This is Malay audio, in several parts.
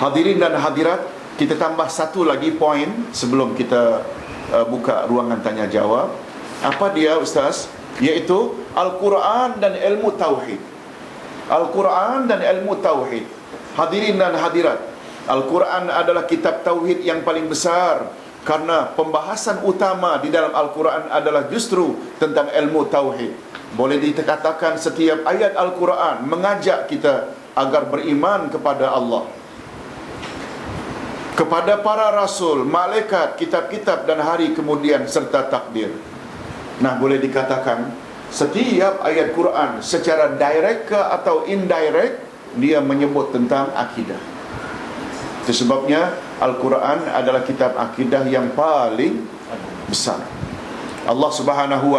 Hadirin dan hadirat, kita tambah satu lagi poin sebelum kita buka ruangan tanya jawab. Apa dia Ustaz? Iaitu Al-Quran dan ilmu tauhid. Al-Quran dan ilmu tauhid. Hadirin dan hadirat, Al-Quran adalah kitab tauhid yang paling besar, karena pembahasan utama di dalam Al-Quran adalah justru tentang ilmu tauhid. Boleh dikatakan setiap ayat Al-Quran mengajak kita agar beriman kepada Allah, kepada para rasul, malaikat, kitab-kitab dan hari kemudian serta takdir. Nah, boleh dikatakan setiap ayat Quran secara direct ke atau indirect dia menyebut tentang akidah. Itu sebabnya Al-Quran adalah kitab akidah yang paling besar. Allah Subhanahu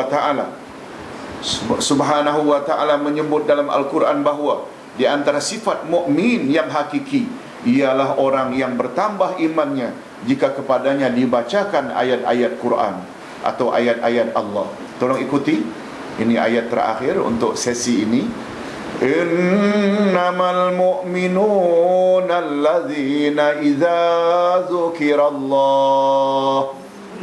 wa ta'ala menyebut dalam Al-Quran bahawa di antara sifat mukmin yang hakiki ialah orang yang bertambah imannya jika kepadanya dibacakan ayat-ayat Quran atau ayat-ayat Allah. Tolong ikuti, ini ayat terakhir untuk sesi ini. Innamal mu'minuna allazina idza dzukirallah,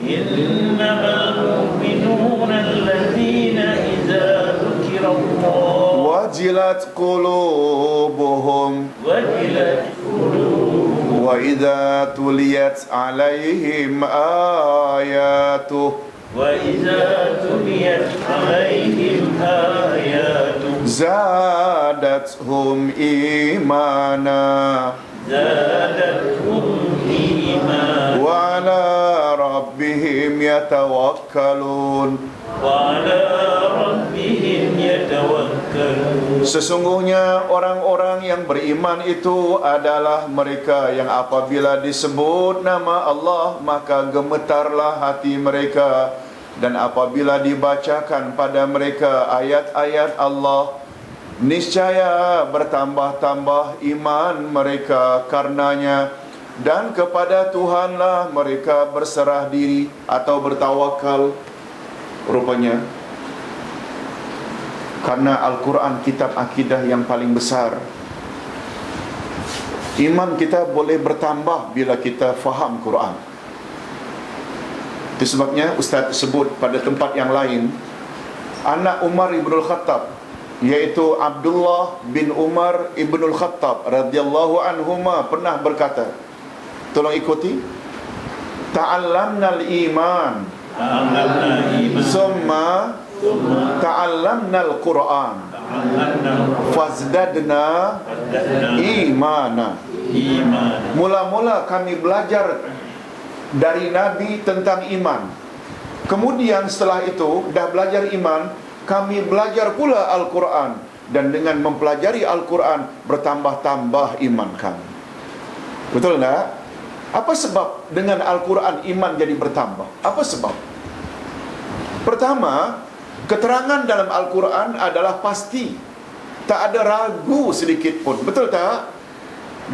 innamal mu'minuna allazina idza dzukirallah wajilat qulubuhum wa idza tuliyat alaihim ayatuh zadathum imana wa ala rabbihim yatawakkalun. Sesungguhnya orang-orang yang beriman itu adalah mereka yang apabila disebut nama Allah maka gemetarlah hati mereka, dan apabila dibacakan pada mereka ayat-ayat Allah niscaya bertambah-tambah iman mereka karenanya, dan kepada Tuhanlah mereka berserah diri atau bertawakal. Rupanya karena Al-Quran kitab akidah yang paling besar, iman kita boleh bertambah bila kita faham Quran. Itu sebabnya Ustaz sebut pada tempat yang lain, anak Umar ibnul Khattab, iaitu Abdullah bin Umar ibnul Khattab radhiyallahu anhuma pernah berkata, tolong ikuti, ta'allamnal iman summa ta'allamnal Quran fazdadna imana. Mula-mula kami belajar dari Nabi tentang iman, kemudian setelah itu dah belajar iman, kami belajar pula Al-Quran, dan dengan mempelajari Al-Quran bertambah-tambah iman kami. Betul tak? Apa sebab dengan Al-Quran iman jadi bertambah? Apa sebab? Pertama, keterangan dalam Al-Quran adalah pasti, tak ada ragu sedikit pun. Betul tak?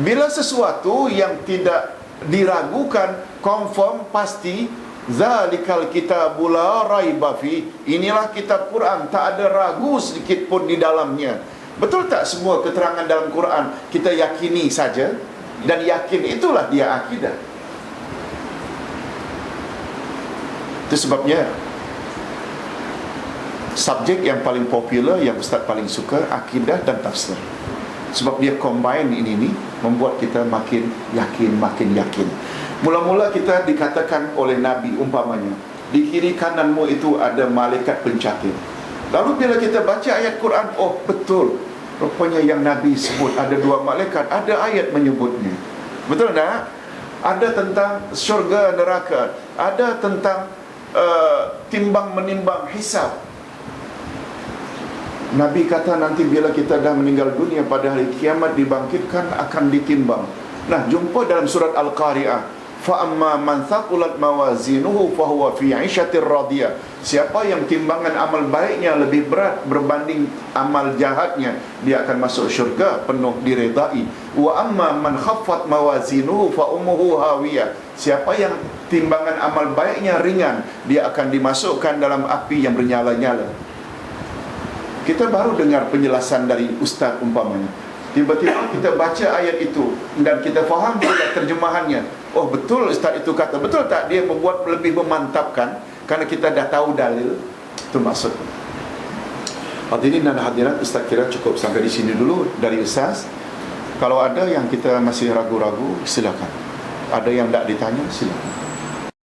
Bila sesuatu yang tidak diragukan, confirm, pasti, zalikal kitabu la raiba fi, inilah kitab Quran, tak ada ragu sedikit pun di dalamnya. Betul tak semua keterangan dalam Quran kita yakini saja, dan yakin itulah dia akidah. Itu sebabnya subjek yang paling popular, yang Ustaz paling suka, akidah dan tafsir. Sebab dia combine ini membuat kita makin yakin. Mula-mula kita dikatakan oleh Nabi umpamanya, di kiri kananmu itu ada malaikat pencatat. Lalu bila kita baca ayat Quran, oh betul, rupanya yang Nabi sebut ada 2 malaikat, ada ayat menyebutnya. Betul tak? Ada tentang syurga neraka, ada tentang timbang menimbang hisab. Nabi kata nanti bila kita dah meninggal dunia pada hari kiamat dibangkitkan akan ditimbang. Nah, jumpa dalam surat Al-Qari'ah, fa amma man thaqulat mawazinuhu fa huwa fi 'ishatir radiyah. Siapa yang timbangan amal baiknya lebih berat berbanding amal jahatnya, dia akan masuk syurga penuh diredai. Wa amma man khaffat mawazinuhu fa ummuhu hawiyah. Siapa yang timbangan amal baiknya ringan, dia akan dimasukkan dalam api yang bernyala-nyala. Kita baru dengar penjelasan dari Ustaz umpamanya. Tiba-tiba kita baca ayat itu dan kita faham pula terjemahannya. Oh betul Ustaz itu kata, betul tak? Dia membuat lebih memantapkan kerana kita dah tahu dalil. Itu maksud. Hadirin dan hadirat, Ustaz kira cukup sampai di sini dulu dari Ustaz. Kalau ada yang kita masih ragu-ragu, silakan. Ada yang tak ditanya, silakan.